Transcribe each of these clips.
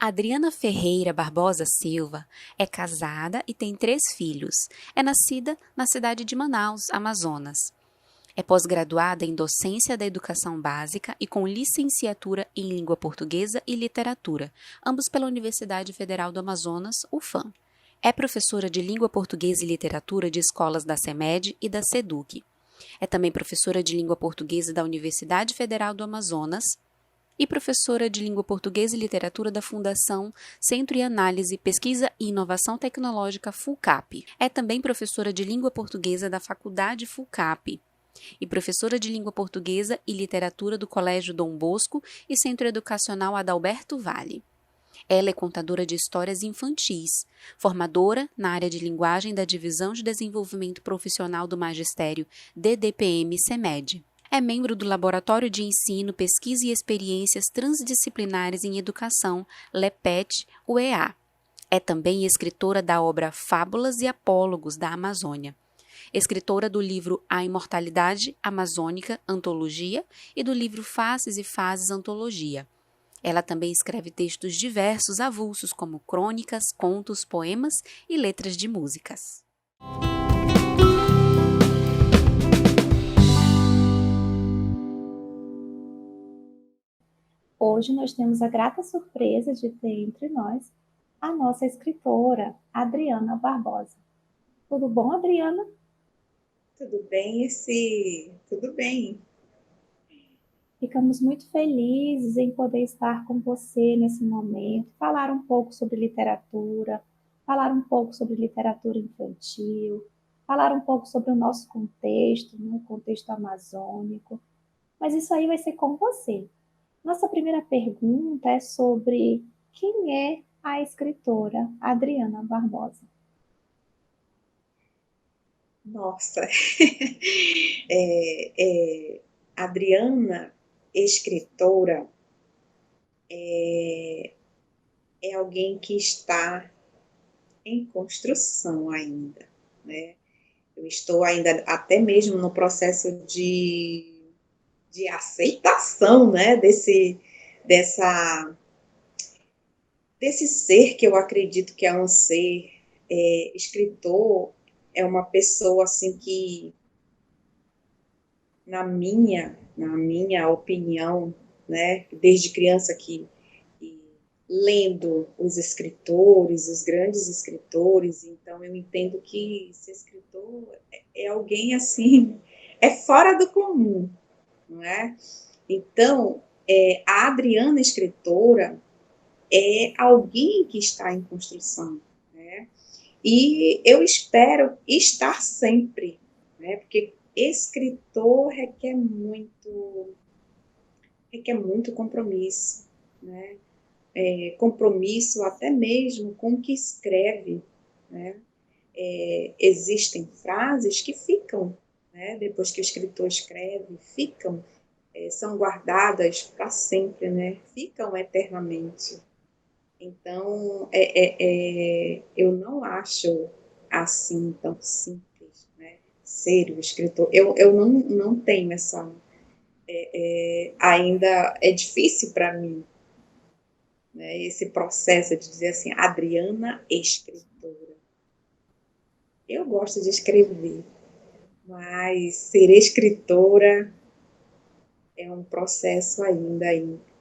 Adriana Ferreira Barbosa Silva é casada e tem 3 filhos. É nascida na cidade de Manaus, Amazonas. É pós-graduada em Docência da Educação Básica e com licenciatura em Língua Portuguesa e Literatura, ambos pela Universidade Federal do Amazonas, UFAM. É professora de Língua Portuguesa e Literatura de escolas da CEMED e da SEDUC. É também professora de Língua Portuguesa da Universidade Federal do Amazonas e professora de Língua Portuguesa e Literatura da Fundação Centro e Análise, Pesquisa e Inovação Tecnológica FUCAP. É também professora de Língua Portuguesa da Faculdade FUCAP e professora de Língua Portuguesa e Literatura do Colégio Dom Bosco e Centro Educacional Adalberto Vale. Ela é contadora de histórias infantis, formadora na área de linguagem da Divisão de Desenvolvimento Profissional do Magistério DDPM-CEMED. É membro do Laboratório de Ensino, Pesquisa e Experiências Transdisciplinares em Educação, LEPET-UEA. É também escritora da obra Fábulas e Apólogos da Amazônia. Escritora do livro A Imortalidade Amazônica, Antologia, e do livro Faces e Fases, Antologia. Ela também escreve textos diversos avulsos, como crônicas, contos, poemas e letras de músicas. Hoje nós temos a grata surpresa de ter entre nós a nossa escritora, Adriana Barbosa. Tudo bom, Adriana? Tudo bem, tudo bem. Ficamos muito felizes em poder estar com você nesse momento, falar um pouco sobre literatura, falar um pouco sobre literatura infantil, falar um pouco sobre o nosso contexto, né, o contexto amazônico. Mas isso aí vai ser com você. Nossa primeira pergunta é sobre quem é a escritora Adriana Barbosa. Nossa, Adriana, escritora, é alguém que está em construção ainda, né? Eu estou ainda até mesmo no processo de aceitação, né? Desse ser que eu acredito que é um ser escritor, é uma pessoa assim que, na minha opinião, né, desde criança que lendo os escritores, os grandes escritores, então eu entendo que ser escritor é alguém assim, é fora do comum, não é? Então, a Adriana escritora é alguém que está em construção, né? E eu espero estar sempre, né? Porque escritor requer muito compromisso, né? Compromisso até mesmo com o que escreve, né? Existem frases que ficam, né? Depois que o escritor escreve, ficam, são guardadas para sempre, né? Ficam eternamente. Então, eu não acho assim tão simples, né? Ser o escritor. Eu não tenho essa. Ainda é difícil para mim, né? Esse processo de dizer assim, Adriana, escritora. Eu gosto de escrever, mas ser escritora é um processo ainda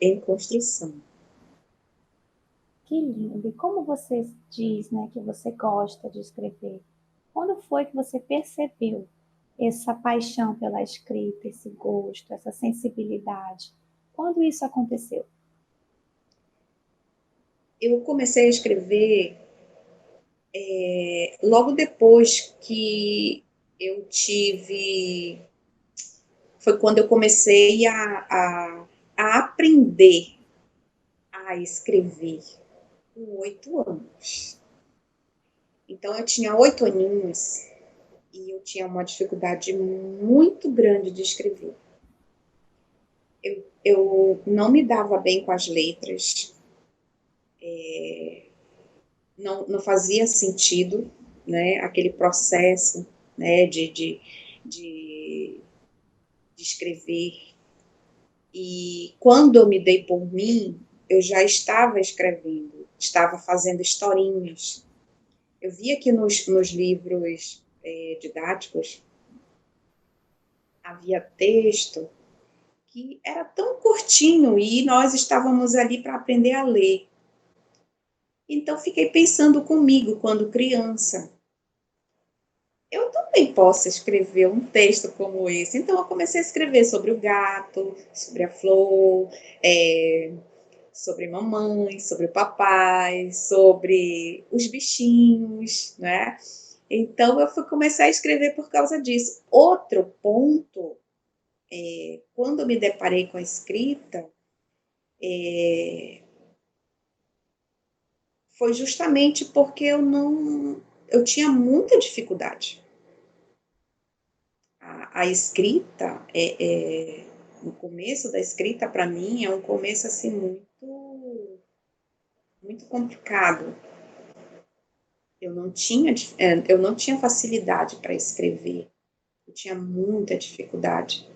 em construção. Que lindo! E como você diz, né, que você gosta de escrever? Quando foi que você percebeu essa paixão pela escrita, esse gosto, essa sensibilidade? Quando isso aconteceu? Eu comecei a escrever logo depois que eu tive. Foi quando eu comecei a aprender a escrever, com 8 anos. Então, eu tinha 8 aninhos e eu tinha uma dificuldade muito grande de escrever. Eu não me dava bem com as letras, não fazia sentido, né, aquele processo, né, de escrever. E quando eu me dei por mim, eu já estava escrevendo. estava fazendo historinhas. Eu via que nos livros didáticos havia texto que era tão curtinho e nós estávamos ali para aprender a ler. Então, fiquei pensando comigo, quando criança, eu também posso escrever um texto como esse. Então, eu comecei a escrever sobre o gato, sobre a flor, sobre mamãe, sobre o papai, sobre os bichinhos, né? Então, eu fui começar a escrever por causa disso. Outro ponto, quando eu me deparei com a escrita, foi justamente porque eu tinha muita dificuldade. A escrita, no começo da escrita, para mim, é um começo assim muito complicado. Eu não tinha facilidade para escrever, eu tinha muita dificuldade.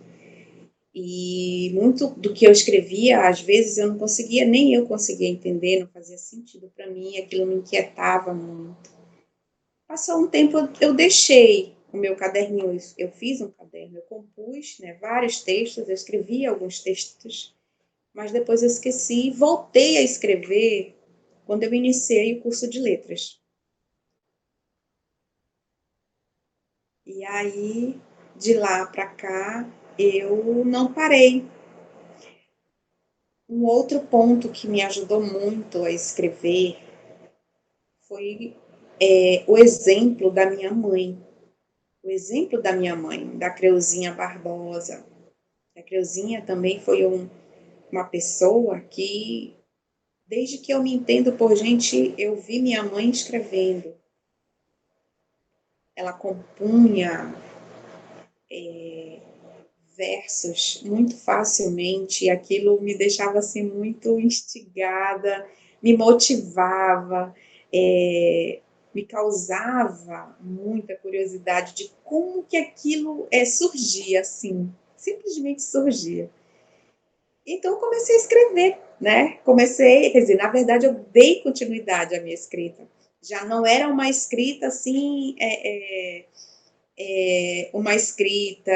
E muito do que eu escrevia, às vezes eu não conseguia, nem eu conseguia entender, não fazia sentido para mim, aquilo me inquietava muito. Passou um tempo, eu deixei o meu caderninho, eu fiz um caderno, eu compus, né, vários textos, eu escrevi alguns textos, mas depois eu esqueci e voltei a escrever quando eu iniciei o curso de letras. E aí, de lá para cá, eu não parei. Um outro ponto que me ajudou muito a escrever foi o exemplo da minha mãe. O exemplo da minha mãe, da Creuzinha Barbosa. A Creuzinha também foi uma pessoa que, desde que eu me entendo por gente, eu vi minha mãe escrevendo. Ela compunha versos muito facilmente e aquilo me deixava assim muito instigada, me motivava, me causava muita curiosidade de como que aquilo surgia assim, simplesmente surgia. Então eu comecei a escrever, né? Quer dizer, na verdade eu dei continuidade à minha escrita. Já não era uma escrita assim, uma escrita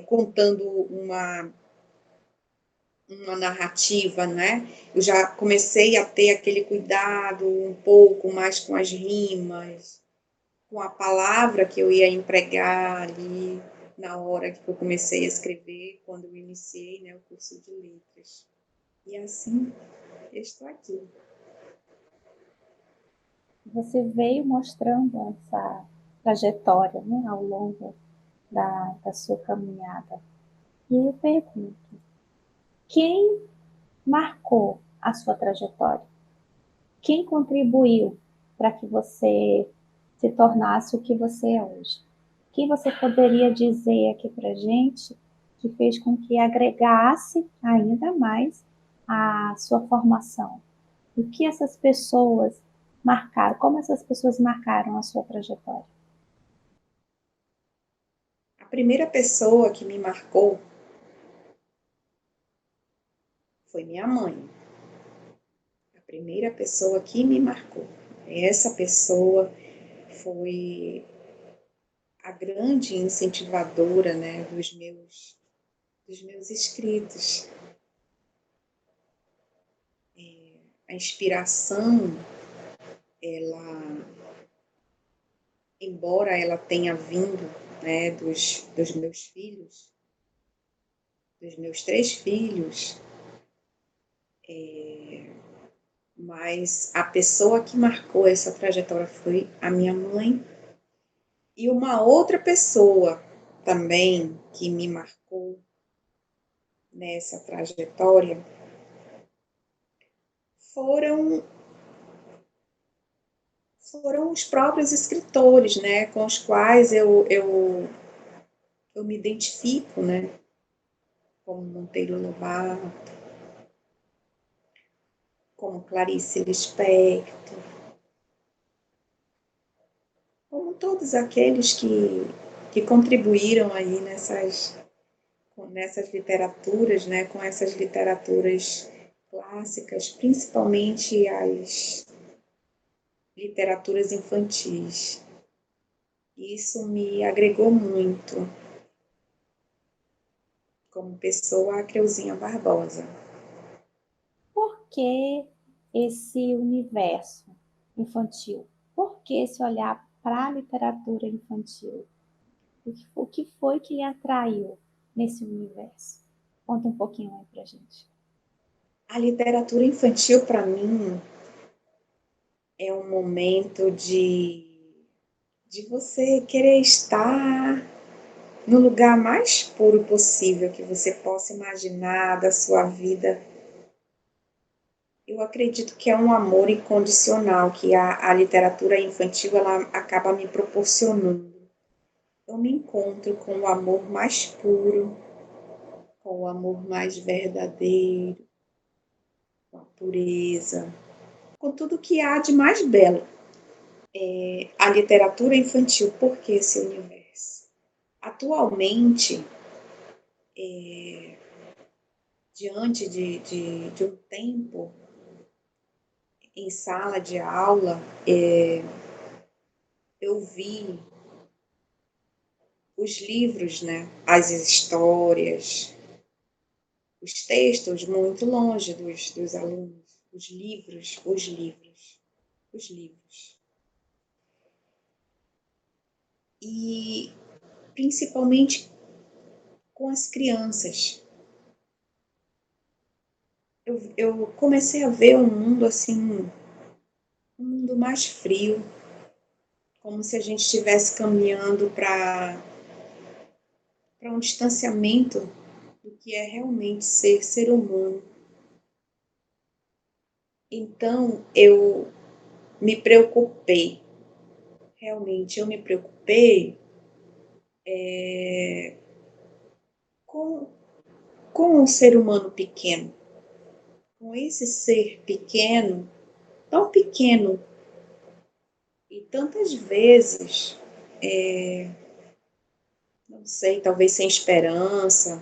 contando uma narrativa, né? Eu já comecei a ter aquele cuidado um pouco mais com as rimas, com a palavra que eu ia empregar ali na hora que eu comecei a escrever, quando eu iniciei, né, o curso de letras. E assim, eu estou aqui. Você veio mostrando essa trajetória, né, ao longo da sua caminhada. E eu pergunto, quem marcou a sua trajetória? Quem contribuiu para que você se tornasse o que você é hoje? O que você poderia dizer aqui para a gente que fez com que agregasse ainda mais a sua formação? O que essas pessoas marcaram? Como essas pessoas marcaram a sua trajetória? A primeira pessoa que me marcou foi minha mãe. A primeira pessoa que me marcou. Essa pessoa foi a grande incentivadora, né, dos meus escritos. A inspiração, ela, embora ela tenha vindo, né, dos meus filhos, dos meus 3 filhos, mas a pessoa que marcou essa trajetória foi a minha mãe. E uma outra pessoa também que me marcou nessa trajetória foram os próprios escritores, né, com os quais eu me identifico, né, como Monteiro Lobato, como Clarice Lispector, como todos aqueles que contribuíram aí nessas literaturas, né, com essas literaturas clássicas, principalmente as literaturas infantis. Isso me agregou muito como pessoa, a Creuzinha Barbosa. Por que esse universo infantil? Por que esse olhar para a literatura infantil? O que foi que lhe atraiu nesse universo? Conta um pouquinho aí pra gente. A literatura infantil, para mim, é um momento de você querer estar no lugar mais puro possível que você possa imaginar da sua vida. Eu acredito que é um amor incondicional que a literatura infantil ela acaba me proporcionando. Eu me encontro com o amor mais puro, com o amor mais verdadeiro, com a pureza, com tudo que há de mais belo. A literatura infantil, por que esse universo? Atualmente, diante de um tempo em sala de aula, eu vi os livros, né, as histórias, os textos muito longe dos alunos, os livros, os livros, os livros. E principalmente com as crianças. Eu comecei a ver um mundo assim, um mundo mais frio, como se a gente estivesse caminhando para um distanciamento do que é realmente ser humano. Então, eu me preocupei, realmente eu me preocupei com, com o ser humano pequeno, com esse ser pequeno, tão pequeno, e tantas vezes, não sei, talvez sem esperança.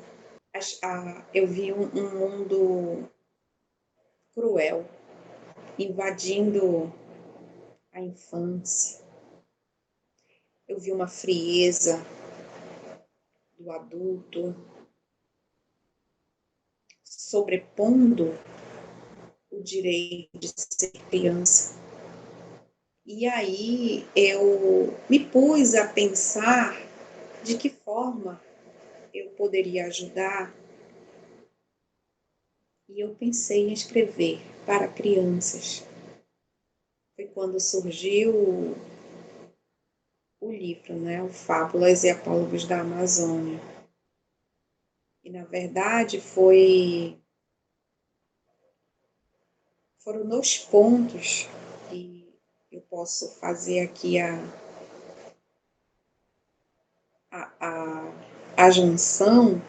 Eu vi um mundo cruel invadindo a infância. Eu vi uma frieza do adulto sobrepondo o direito de ser criança. E aí eu me pus a pensar de que forma eu poderia ajudar. E eu pensei em escrever para crianças. Foi quando surgiu o livro, né, o Fábulas e Apólogos da Amazônia. E, na verdade, foram 2 pontos que eu posso fazer aqui a junção,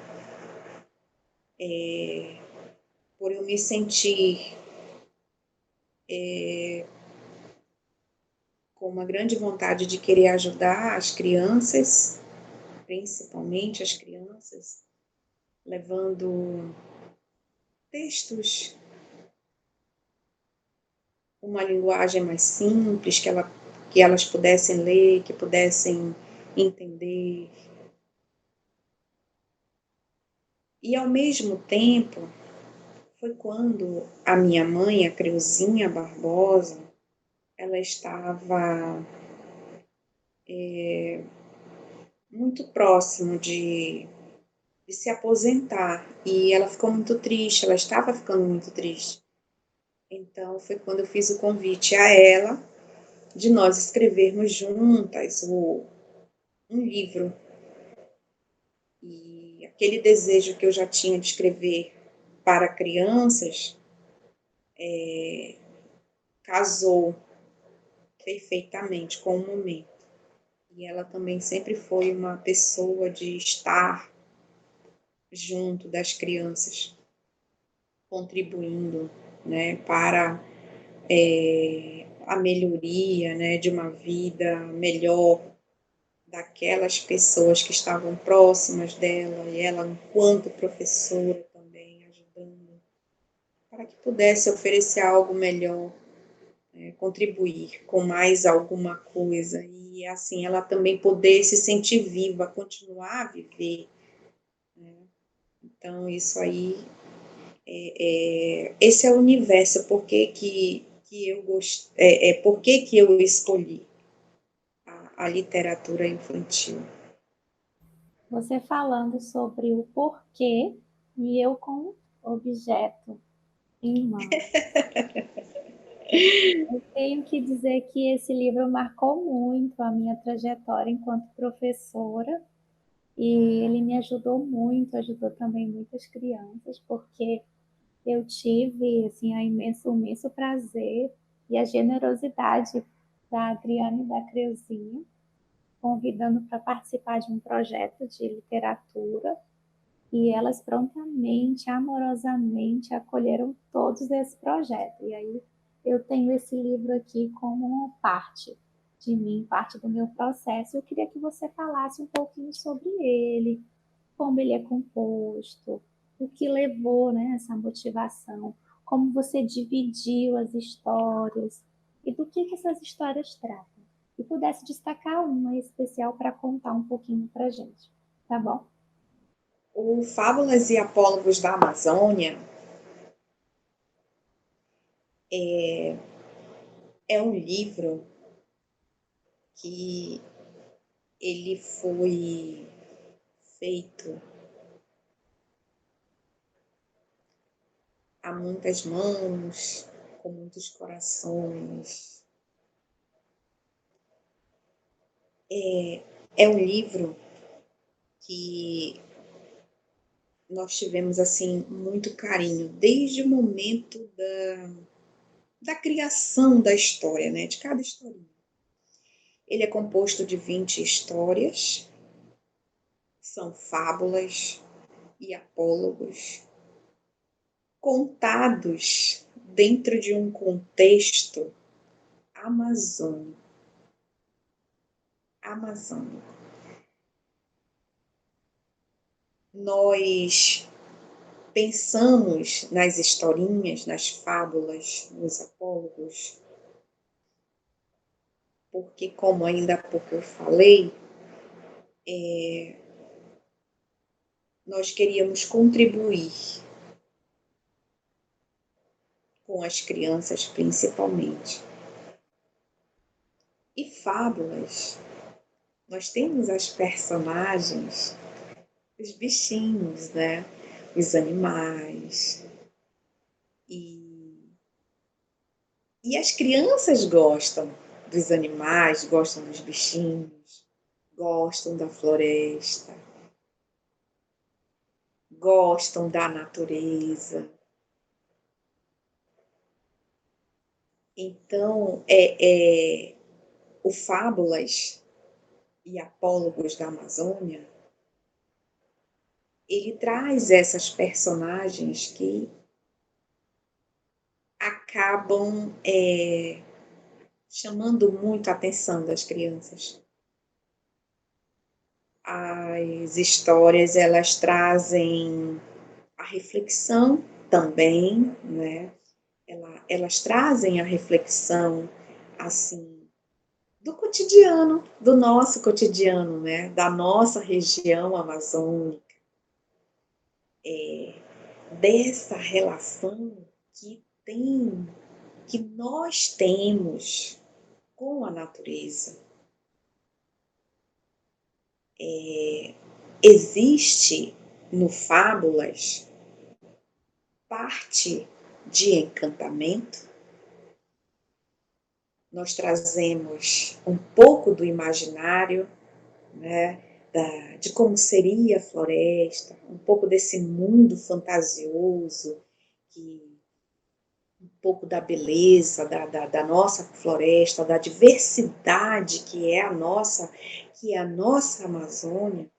por eu me sentir com uma grande vontade de querer ajudar as crianças, principalmente as crianças, levando textos, uma linguagem mais simples, que elas pudessem ler, que pudessem entender. E, ao mesmo tempo, foi quando a minha mãe, a Creuzinha Barbosa, ela estava muito próximo de se aposentar. E ela ficou muito triste, ela estava ficando muito triste. Então, foi quando eu fiz o convite a ela de nós escrevermos juntas um livro. E aquele desejo que eu já tinha de escrever para crianças casou perfeitamente com o momento. E ela também sempre foi uma pessoa de estar junto das crianças, contribuindo, né, para a melhoria, né, de uma vida melhor daquelas pessoas que estavam próximas dela, e ela, enquanto professora, também ajudando para que pudesse oferecer algo melhor, contribuir com mais alguma coisa, e assim ela também poder se sentir viva, continuar a viver, né? Então isso aí, esse é o universo, por que eu por que eu escolhi a literatura infantil. Você falando sobre o porquê e eu com objeto em mãos. Eu tenho que dizer que esse livro marcou muito a minha trajetória enquanto professora e ele me ajudou muito, ajudou também muitas crianças, porque eu tive assim, o imenso prazer e a generosidade da Adriana e da Creuzinha, convidando para participar de um projeto de literatura, e elas prontamente, amorosamente acolheram todos esse projeto. E aí eu tenho esse livro aqui como uma parte de mim, parte do meu processo. Eu queria que você falasse um pouquinho sobre ele, como ele é composto, o que levou, né, essa motivação, como você dividiu as histórias e do que essas histórias tratam. E pudesse destacar uma especial para contar um pouquinho para a gente, tá bom? O Fábulas e Apólogos da Amazônia é um livro que ele foi feito a muitas mãos, com muitos corações. É um livro que nós tivemos assim muito carinho desde o momento da criação da história, né? De cada historinha. Ele é composto de 20 histórias, são fábulas e apólogos, contados dentro de um contexto amazônico. Nós pensamos nas historinhas, nas fábulas, nos apólogos, porque, como ainda há pouco eu falei, nós queríamos contribuir com as crianças principalmente. E fábulas, nós temos as personagens, os bichinhos, né? Os animais. E as crianças gostam dos animais, gostam dos bichinhos, gostam da floresta, gostam da natureza. Então, o Fábulas e Apólogos da Amazônia, ele traz essas personagens que acabam chamando muito a atenção das crianças. As histórias, elas trazem a reflexão também, né? Elas trazem a reflexão, assim, do cotidiano, do nosso cotidiano, né? Da nossa região amazônica, dessa relação que nós temos com a natureza. Existe no Fábulas parte de encantamento. Nós trazemos um pouco do imaginário, né, de como seria a floresta, um pouco desse mundo fantasioso, um pouco da beleza da nossa floresta, da diversidade que é a nossa Amazônia.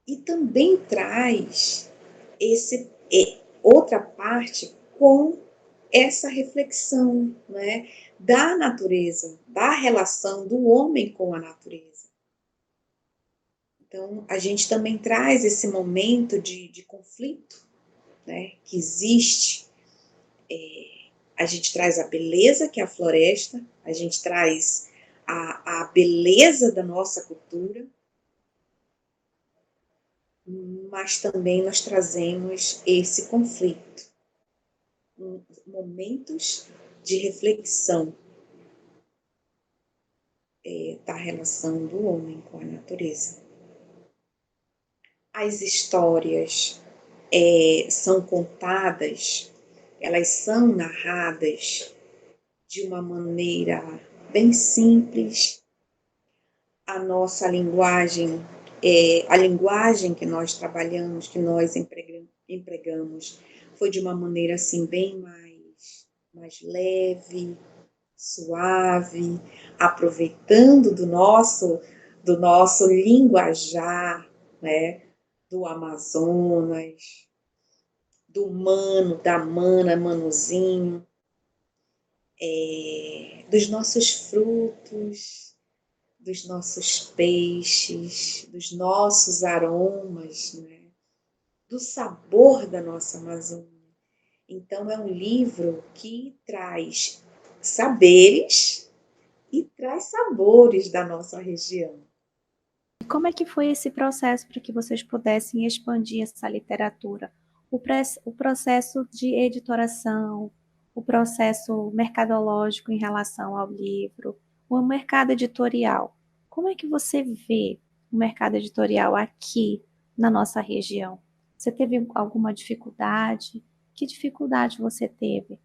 E também traz outra parte com essa reflexão, né, da natureza, da relação do homem com a natureza. Então, a gente também traz esse momento de conflito né, que existe. A gente traz a beleza que é a floresta, a gente traz a beleza da nossa cultura, mas também nós trazemos esse conflito, momentos de reflexão da relação do homem com a natureza. As histórias são contadas, elas são narradas de uma maneira bem simples. A nossa linguagem, a linguagem que nós trabalhamos, que nós empregamos, foi de uma maneira assim bem mais leve, suave, aproveitando do nosso linguajar, né, do Amazonas, do mano, da mana, manuzinho, dos nossos frutos, dos nossos peixes, dos nossos aromas, né, do sabor da nossa Amazônia. Então, é um livro que traz saberes e traz sabores da nossa região. E como é que foi esse processo para que vocês pudessem expandir essa literatura? O processo de editoração, o processo mercadológico em relação ao livro, o mercado editorial. Como é que você vê o mercado editorial aqui na nossa região? Você teve alguma dificuldade? Que dificuldade você teve?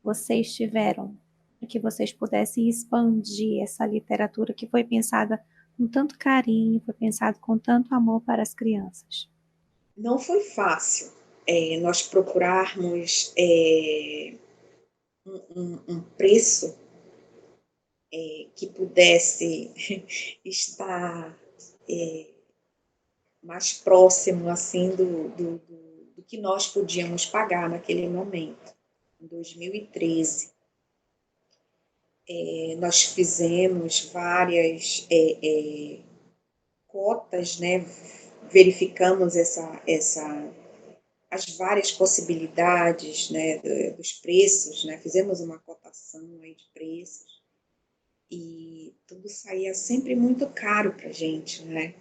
Vocês tiveram para que vocês pudessem expandir essa literatura que foi pensada com tanto carinho, foi pensado com tanto amor para as crianças? Não foi fácil nós procurarmos um preço que pudesse estar mais próximo assim do que nós podíamos pagar naquele momento. Em 2013, nós fizemos várias cotas, né? Verificamos as várias possibilidades, né, dos preços, né? Fizemos uma cotação aí de preços e tudo saía sempre muito caro para a gente, né?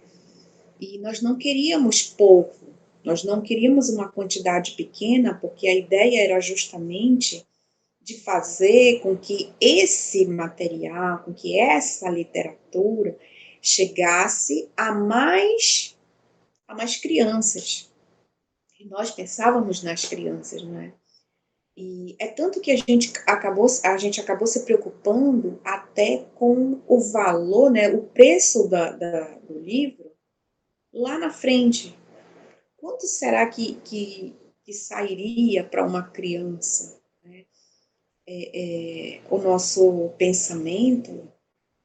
E nós não queríamos pouco, nós não queríamos uma quantidade pequena, porque a ideia era justamente de fazer com que esse material, com que essa literatura chegasse a mais crianças. E nós pensávamos nas crianças, né? E é tanto que a gente acabou se preocupando até com o valor, né, o preço do livro lá na frente. Quanto será que sairia para uma criança? Né? O nosso pensamento,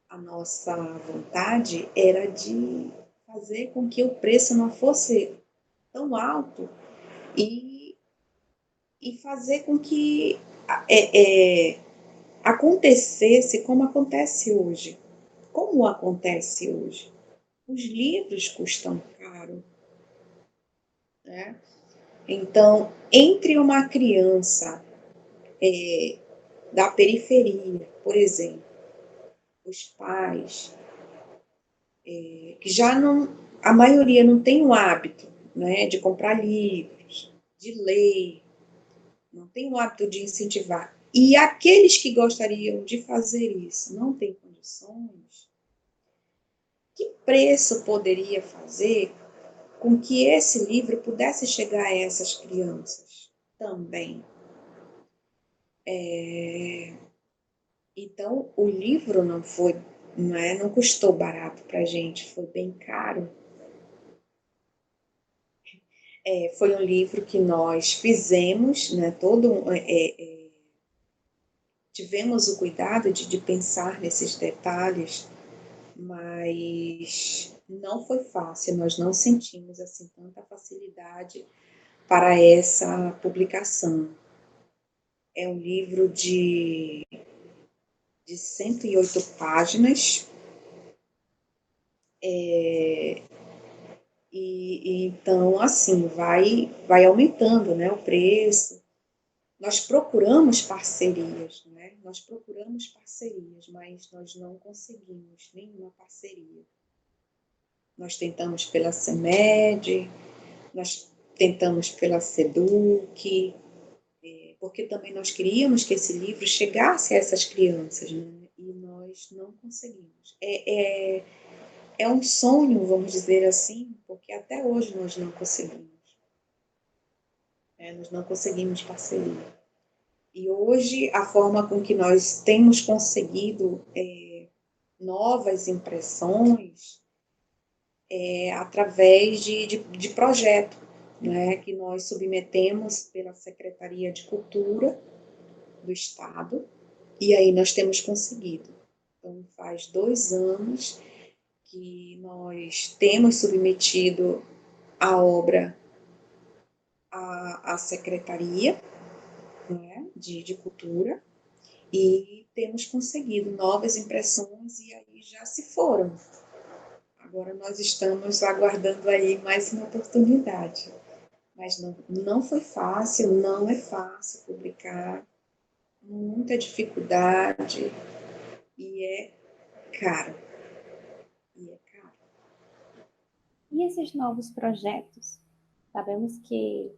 a nossa vontade era de fazer com que o preço não fosse tão alto e fazer com que acontecesse como acontece hoje. Como acontece hoje? Os livros custam caro, né? Então, entre uma criança da periferia, por exemplo, os pais, que já não, a maioria não tem o hábito, né, de comprar livros, de ler, não tem o hábito de incentivar. E aqueles que gostariam de fazer isso não têm condições, que preço poderia fazer com que esse livro pudesse chegar a essas crianças também? Então, o livro não custou barato para a gente, foi bem caro. Foi um livro que nós fizemos, né, tivemos o cuidado de pensar nesses detalhes, mas não foi fácil, nós não sentimos assim tanta facilidade para essa publicação. É um livro de 108 páginas, E então, assim, vai aumentando, né, o preço. Nós procuramos parcerias, né? Nós procuramos parcerias, mas nós não conseguimos nenhuma parceria. Nós tentamos pela CEMED, nós tentamos pela SEDUC, porque também nós queríamos que esse livro chegasse a essas crianças, né? E nós não conseguimos. É um sonho, vamos dizer assim, porque até hoje nós não conseguimos. Nós não conseguimos parceria. E hoje, a forma com que nós temos conseguido novas impressões é através de projeto, né, que nós submetemos pela Secretaria de Cultura do Estado, e aí nós temos conseguido. Então, faz 2 anos que nós temos submetido a obra à Secretaria, né, de Cultura, e temos conseguido novas impressões e aí já se foram. Agora nós estamos aguardando aí mais uma oportunidade. Mas não foi fácil, não é fácil publicar, muita dificuldade e é caro. E esses novos projetos? Sabemos que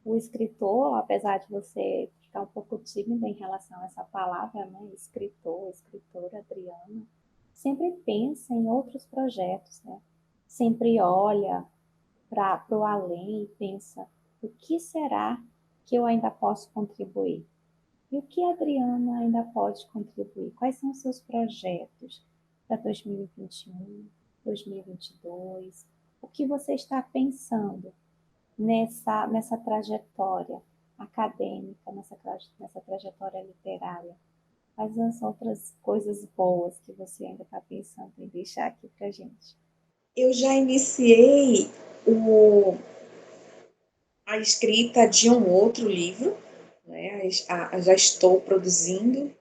o escritor, apesar de você ficar um pouco tímida em relação a essa palavra, né, escritor, escritora Adriana, sempre pensa em outros projetos, né? Sempre olha para o além e pensa: o que será que eu ainda posso contribuir? E o que a Adriana ainda pode contribuir? Quais são os seus projetos para 2021, 2022? O que você está pensando nessa trajetória acadêmica, nessa trajetória literária? Quais as outras coisas boas que você ainda está pensando em deixar aqui para a gente? Eu já iniciei a escrita de um outro livro, né? Já estou produzindo,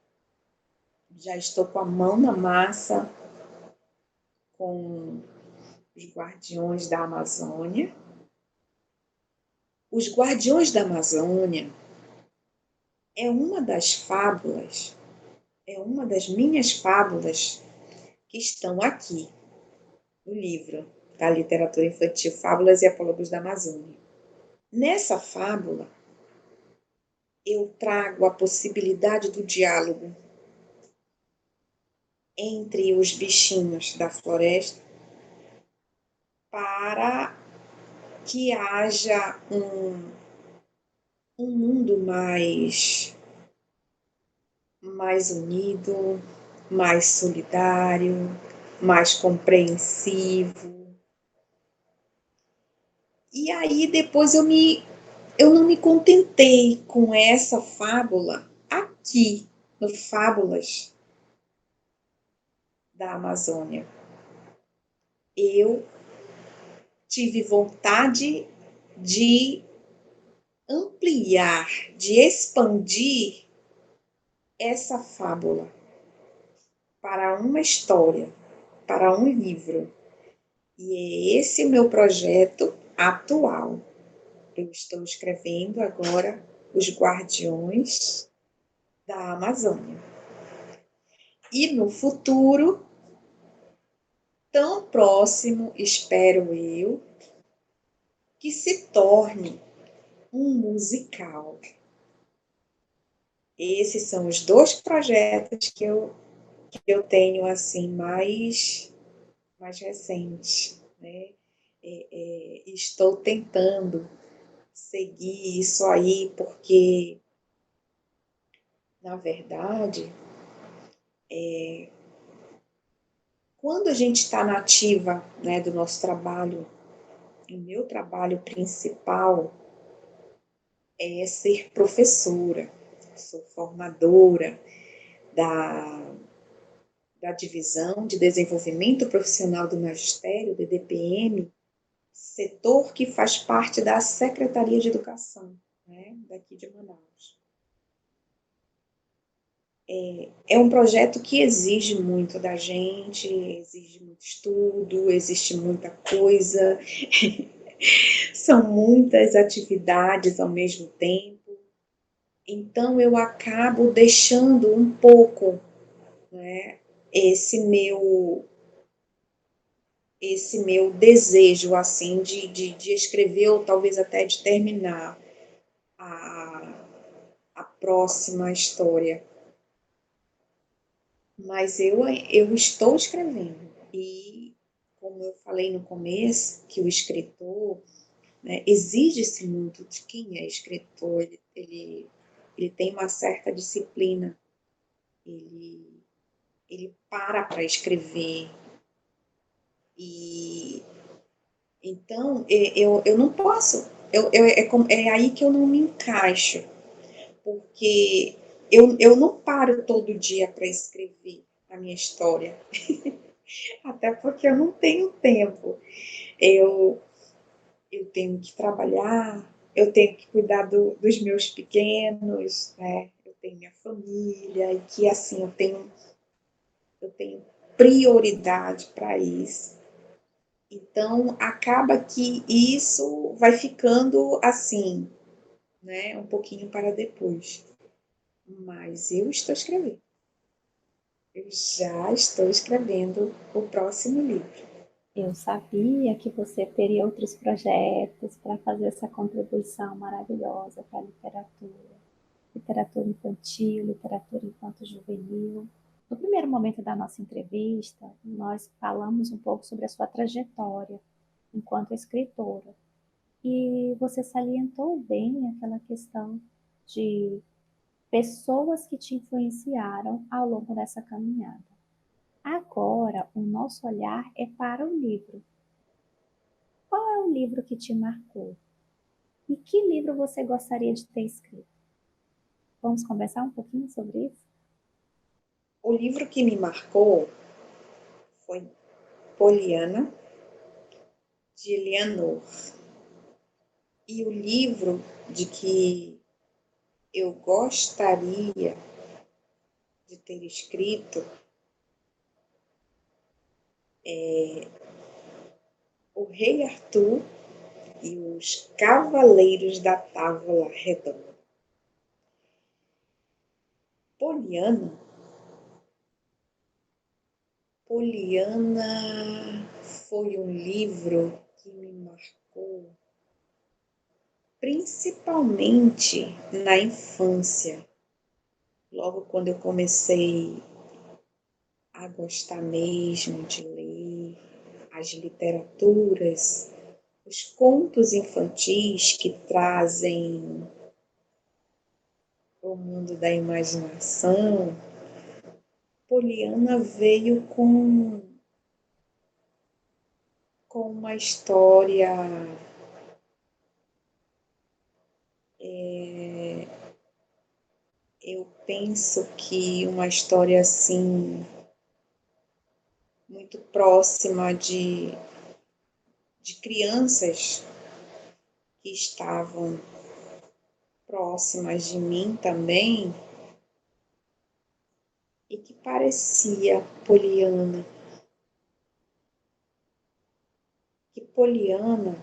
já estou com a mão na massa com os Guardiões da Amazônia. Os Guardiões da Amazônia é uma das fábulas, é uma das minhas fábulas que estão aqui no livro da literatura infantil Fábulas e Apólogos da Amazônia. Nessa fábula, eu trago a possibilidade do diálogo entre os bichinhos da floresta para que haja um mundo mais unido, mais solidário, mais compreensivo. E aí depois eu não me contentei com essa fábula aqui no Fábulas da Amazônia. Eu tive vontade de ampliar, de expandir essa fábula para uma história, para um livro. E é esse o meu projeto atual. Eu estou escrevendo agora Os Guardiões da Amazônia. E no futuro, tão próximo, espero eu, que se torne um musical. Esses são os 2 projetos que eu tenho assim mais recentes, né? Estou tentando seguir isso aí porque, na verdade, quando a gente está na ativa, né, do nosso trabalho, o meu trabalho principal é ser professora, sou formadora da Divisão de Desenvolvimento Profissional do Magistério, DDPM, setor que faz parte da Secretaria de Educação, né, daqui de Manaus. É um projeto que exige muito da gente, exige muito estudo, existe muita coisa, são muitas atividades ao mesmo tempo. Então eu acabo deixando um pouco, né, esse meu esse meu desejo assim de escrever ou talvez até de terminar a, a próxima história. Mas eu estou escrevendo. E, como eu falei no começo, que o escritor, né, exige-se muito de quem é escritor. Ele tem uma certa disciplina. Ele, ele para escrever. E então eu não posso. É aí que eu não me encaixo. Porque eu não paro todo dia para escrever a minha história. Até porque eu não tenho tempo. Eu, eu tenho que trabalhar, eu tenho que cuidar dos meus pequenos, né? Eu tenho minha família, e que assim eu tenho prioridade para isso. Então, acaba que isso vai ficando assim, né? Um pouquinho para depois. Mas eu estou escrevendo. Eu já estou escrevendo o próximo livro. Eu sabia que você teria outros projetos para fazer essa contribuição maravilhosa para a literatura. Literatura infantil, literatura infanto-juvenil. No primeiro momento da nossa entrevista, nós falamos um pouco sobre a sua trajetória enquanto escritora. E você salientou bem aquela questão de pessoas que te influenciaram ao longo dessa caminhada. Agora, o nosso olhar é para o livro. Qual é o livro que te marcou? E que livro você gostaria de ter escrito? Vamos conversar um pouquinho sobre isso? O livro que me marcou foi Poliana, de Eleanor. E o livro de que eu gostaria de ter escrito é O Rei Arthur e os Cavaleiros da Távola Redonda. Poliana. Poliana foi um livro que me marcou principalmente na infância. Logo quando eu comecei a gostar mesmo de ler as literaturas, os contos infantis que trazem o mundo da imaginação, Poliana veio com uma história eu penso que uma história assim muito próxima de crianças que estavam próximas de mim também e que parecia Poliana. Que Poliana,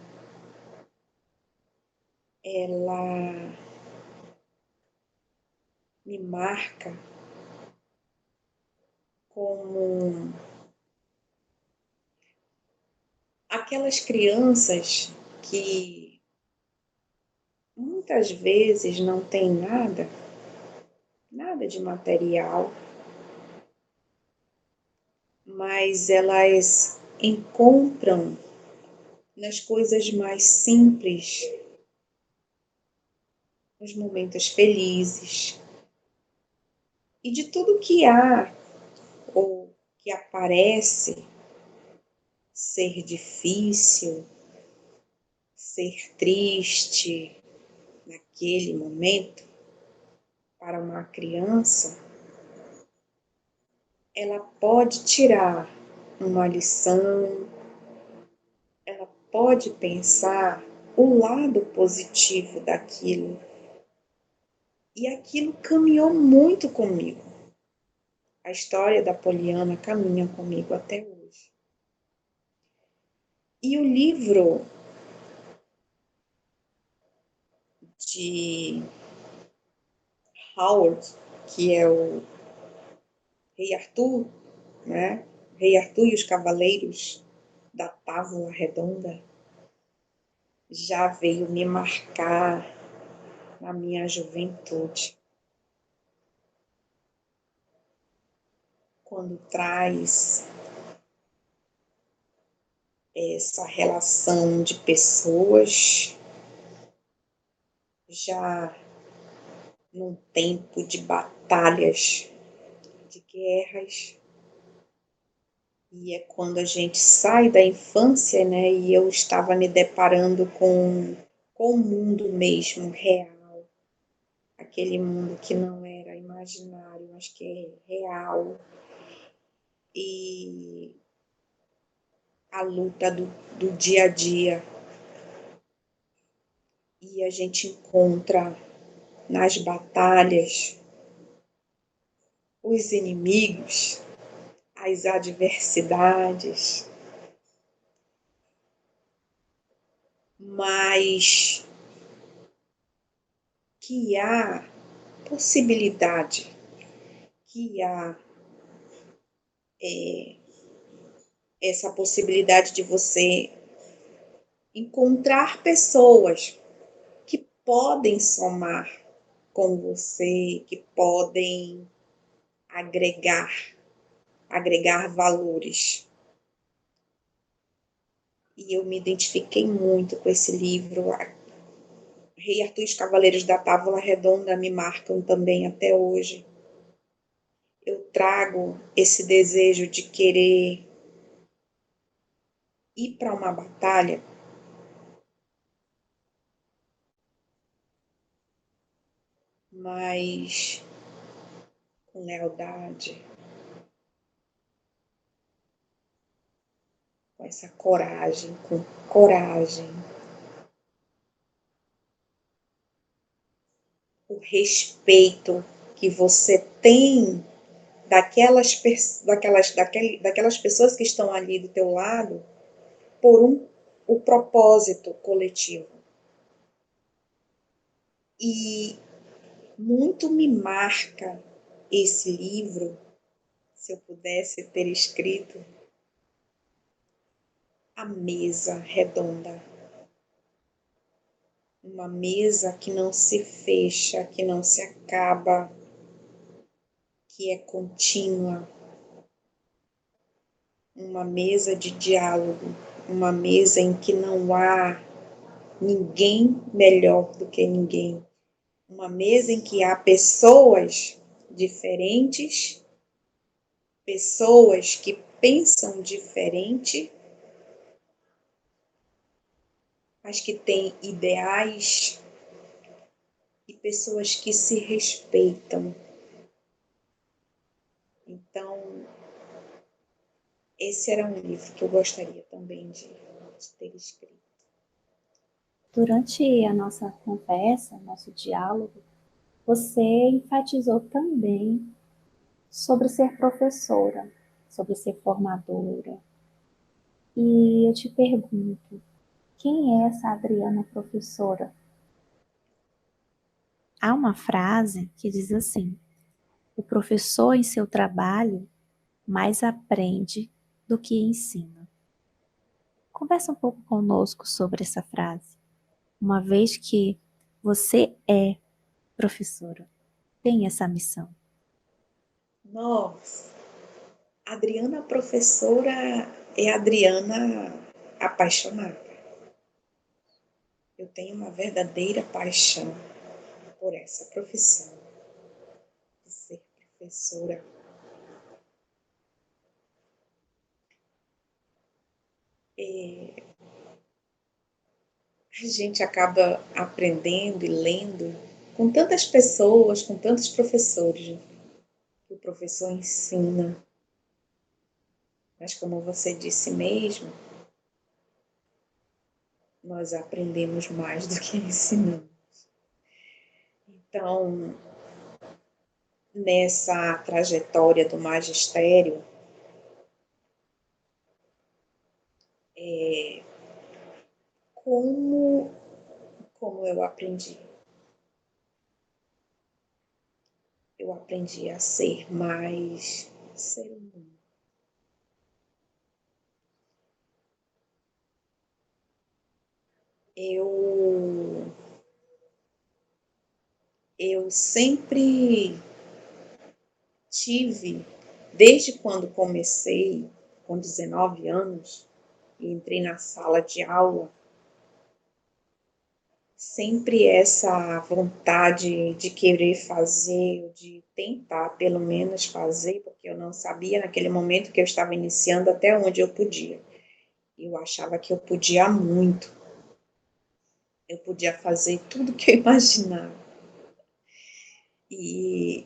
ela me marca como aquelas crianças que muitas vezes não têm nada de material, mas elas encontram nas coisas mais simples, nos momentos felizes, e de tudo que há ou que aparece ser difícil, ser triste naquele momento, para uma criança, ela pode tirar uma lição, ela pode pensar o lado positivo daquilo. E aquilo caminhou muito comigo. A história da Poliana caminha comigo até hoje. E o livro de Howard, que é o Rei Arthur, né? Rei Arthur e os Cavaleiros da Távola Redonda, já veio me marcar na minha juventude. Quando traz essa relação de pessoas já num tempo de batalhas, de guerras, e é quando a gente sai da infância, né, e eu estava me deparando com o mundo mesmo real, aquele mundo que não era imaginário, mas que é real, e a luta do dia a dia. E a gente encontra nas batalhas os inimigos, as adversidades, mas que há possibilidade, que há essa possibilidade de você encontrar pessoas que podem somar com você, que podem agregar, agregar valores. E eu me identifiquei muito com esse livro. Rei Arthur e os Cavaleiros da Távola Redonda me marcam também até hoje. Eu trago esse desejo de querer ir para uma batalha, mas com lealdade, com essa coragem, com coragem, o respeito que você tem daquelas pessoas que estão ali do teu lado por o propósito coletivo. E muito me marca esse livro, se eu pudesse ter escrito, a mesa redonda. Uma mesa que não se fecha, que não se acaba, que é contínua. Uma mesa de diálogo, uma mesa em que não há ninguém melhor do que ninguém. Uma mesa em que há pessoas diferentes, pessoas que pensam diferente, mas que têm ideais, e pessoas que se respeitam. Então, esse era um livro que eu gostaria também de ter escrito. Durante a nossa conversa, nosso diálogo, você enfatizou também sobre ser professora, sobre ser formadora. E eu te pergunto, quem é essa Adriana professora? Há uma frase que diz assim: o professor em seu trabalho mais aprende do que ensina. Conversa um pouco conosco sobre essa frase, uma vez que você é professora, tem essa missão. Nossa, Adriana professora é Adriana apaixonada. Eu tenho uma verdadeira paixão por essa profissão de ser professora. A gente acaba aprendendo e lendo com tantas pessoas, com tantos professores, que o professor ensina. Mas como você disse mesmo, nós aprendemos mais do que ensinamos. Então, nessa trajetória do magistério, como eu aprendi. Eu aprendi a ser mais ser humano. Eu sempre tive, desde quando comecei, com 19 anos, e entrei na sala de aula, sempre essa vontade de querer fazer, de tentar pelo menos fazer, porque eu não sabia naquele momento que eu estava iniciando até onde eu podia. Eu achava que eu podia muito, eu podia fazer tudo que eu imaginava. E,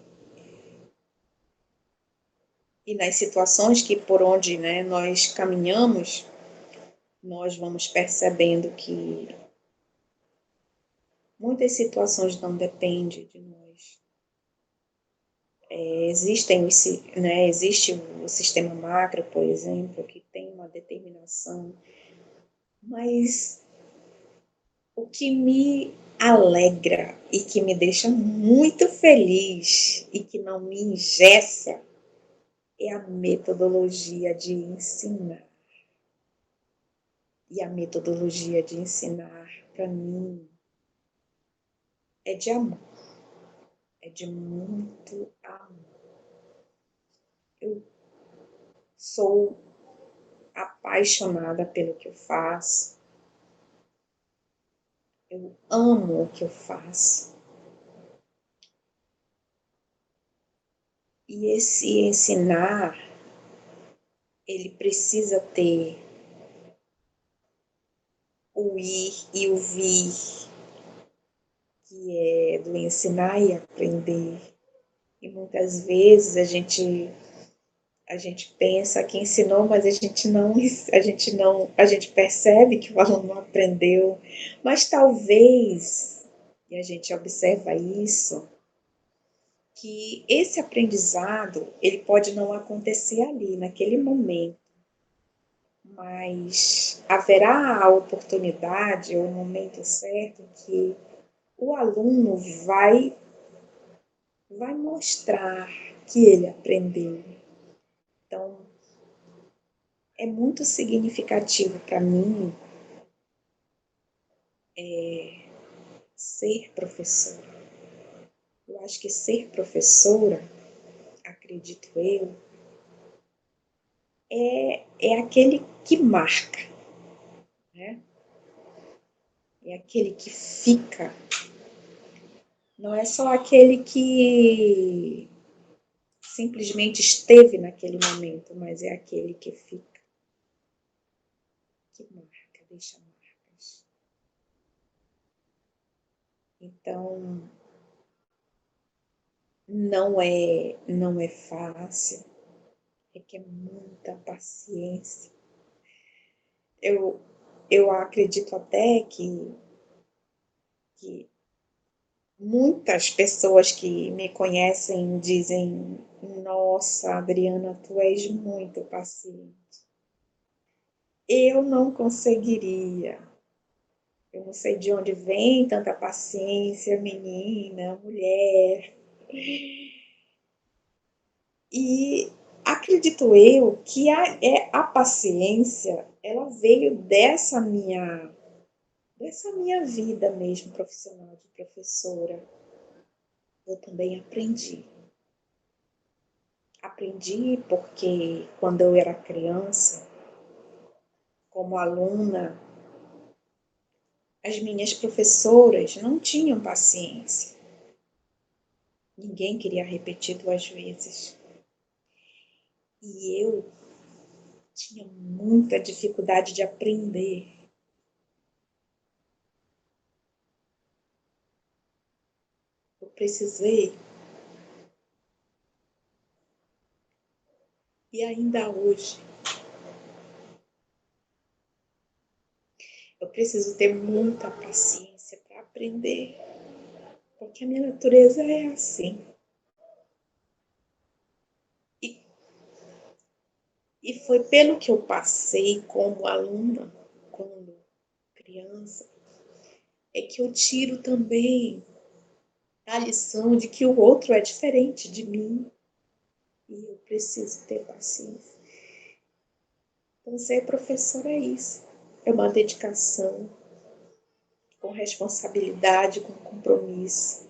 e nas situações que por onde, né, nós caminhamos, nós vamos percebendo que muitas situações não dependem de nós. Existe o sistema macro, por exemplo, que tem uma determinação, mas o que me alegra e que me deixa muito feliz e que não me engessa é a metodologia de ensinar. E a metodologia de ensinar, para mim, é de amor, é de muito amor. Eu sou apaixonada pelo que eu faço, eu amo o que eu faço. E esse ensinar, ele precisa ter o ir e o vir, que é do ensinar e aprender. E muitas vezes a gente pensa que ensinou, mas a gente percebe que o aluno não aprendeu. Mas talvez, e a gente observa isso, que esse aprendizado, ele pode não acontecer ali, naquele momento, mas haverá a oportunidade ou o momento certo em que o aluno vai mostrar que ele aprendeu. Então, é muito significativo para mim ser professora. Eu acho que ser professora, acredito eu, é aquele que marca, né? É aquele que fica. Não é só aquele que simplesmente esteve naquele momento, mas é aquele que fica, que marca, deixa marcas. Então, não é fácil, requer muita paciência. Eu, eu acredito até que muitas pessoas que me conhecem dizem: Nossa, Adriana, tu és muito paciente. Eu não conseguiria. Eu não sei de onde vem tanta paciência, menina, mulher. E acredito eu que a paciência, ela veio dessa minha vida mesmo profissional de professora. Eu também aprendi. Aprendi porque quando eu era criança, como aluna, as minhas professoras não tinham paciência. Ninguém queria repetir 2 vezes. E eu tinha muita dificuldade de aprender. Eu precisei, e ainda hoje, eu preciso ter muita paciência para aprender, porque a minha natureza é assim. E foi pelo que eu passei como aluna, quando criança, é que eu tiro também a lição de que o outro é diferente de mim e eu preciso ter paciência. Então, ser professor é isso, é uma dedicação, com responsabilidade, com compromisso.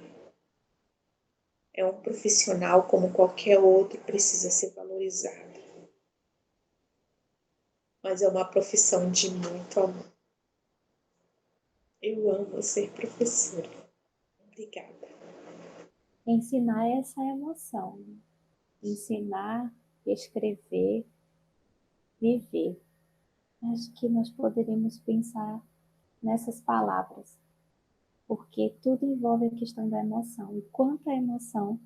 É um profissional como qualquer outro, precisa ser valorizado. Mas é uma profissão de muito amor. Eu amo ser professora. Obrigada. Ensinar essa emoção, né? Ensinar, escrever, viver. Acho que nós poderíamos pensar nessas palavras, porque tudo envolve a questão da emoção. E quanta emoção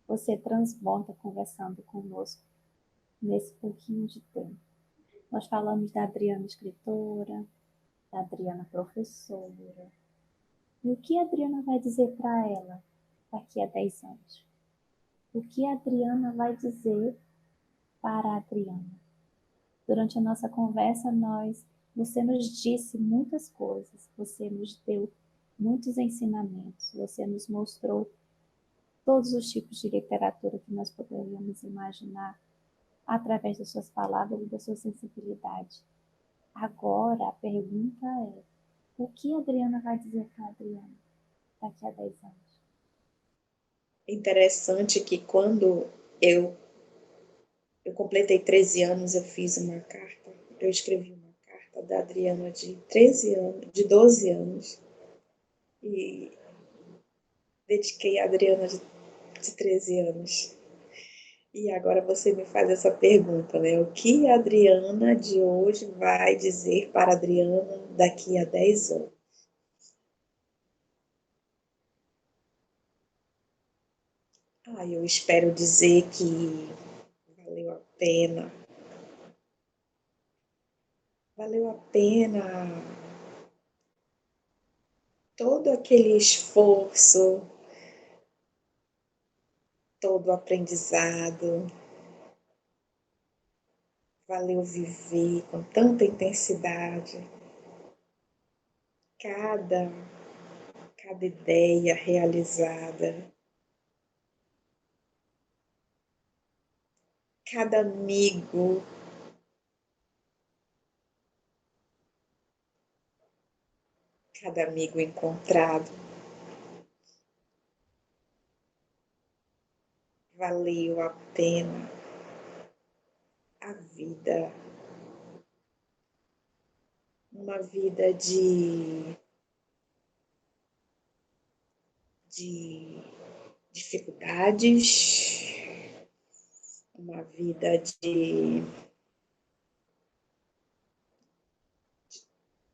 você transborda conversando conosco nesse pouquinho de tempo. Nós falamos da Adriana escritora, da Adriana professora. E o que a Adriana vai dizer para ela daqui a 10 anos? O que a Adriana vai dizer para a Adriana? Durante a nossa conversa, você nos disse muitas coisas, você nos deu muitos ensinamentos, você nos mostrou todos os tipos de literatura que nós poderíamos imaginar através das suas palavras e da sua sensibilidade. Agora, a pergunta é, o que a Adriana vai dizer para a Adriana daqui a 10 anos? Interessante que quando eu completei 13 anos, eu fiz uma carta, eu escrevi uma carta da Adriana de 13 anos, de 12 anos, e dediquei a Adriana de 13 anos. E agora você me faz essa pergunta, né? O que a Adriana de hoje vai dizer para a Adriana daqui a 10 anos? Eu espero dizer que valeu a pena. Valeu a pena todo aquele esforço, todo o aprendizado. Valeu viver com tanta intensidade. Cada ideia realizada. Cada amigo. Cada amigo encontrado. Valeu a pena a vida. Uma vida de dificuldades, uma vida de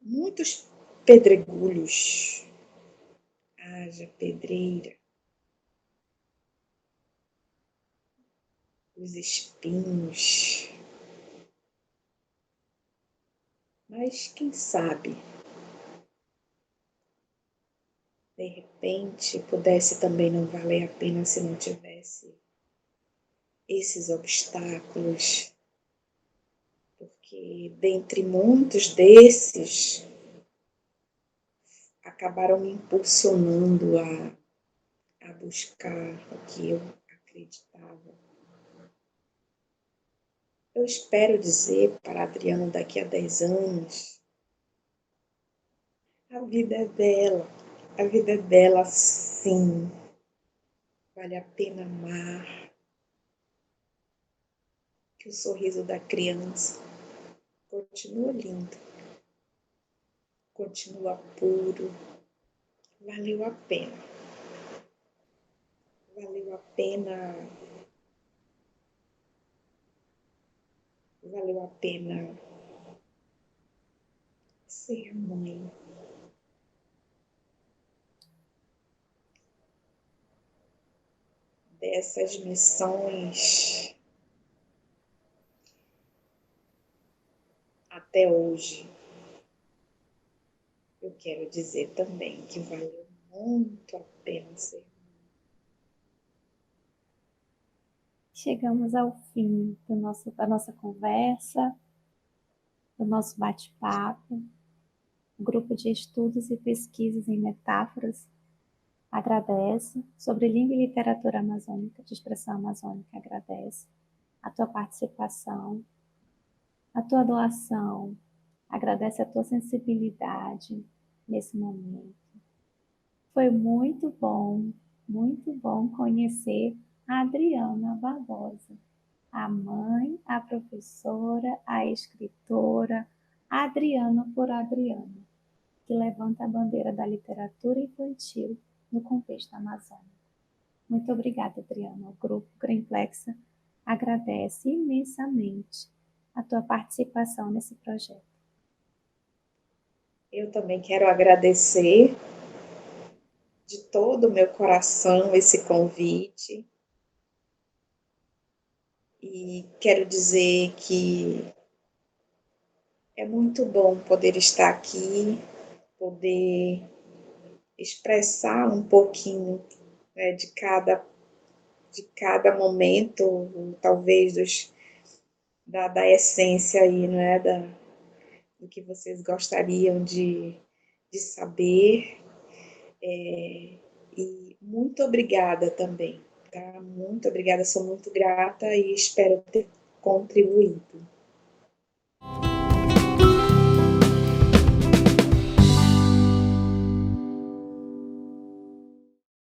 muitos pedregulhos. Haja pedreira, os espinhos. Mas quem sabe, de repente, pudesse também não valer a pena se não tivesse esses obstáculos, porque dentre muitos desses acabaram me impulsionando a buscar o que eu acreditava. Eu espero dizer para a Adriana daqui a 10 anos, a vida é dela sim, vale a pena amar, que o sorriso da criança continua lindo, continua puro, valeu a pena, valeu a pena, valeu a pena ser mãe. Dessas missões até hoje, eu quero dizer também que valeu muito a pena ser. chegamos ao fim da nossa conversa, do nosso bate-papo. O grupo de estudos e pesquisas em metáforas agradece. Sobre língua e literatura amazônica, de expressão amazônica, agradece a tua participação, a tua doação, agradece a tua sensibilidade nesse momento. Foi muito bom conhecer a Adriana Barbosa, a mãe, a professora, a escritora, Adriana por Adriana, que levanta a bandeira da literatura infantil no contexto amazônico. Muito obrigada, Adriana. O Grupo Greenplexa agradece imensamente a tua participação nesse projeto. Eu também quero agradecer de todo o meu coração esse convite e quero dizer que é muito bom poder estar aqui, poder expressar um pouquinho, né, de cada momento, talvez da essência aí, não é, do que vocês gostariam de saber. E muito obrigada também, tá? Muito obrigada, sou muito grata e espero ter contribuído.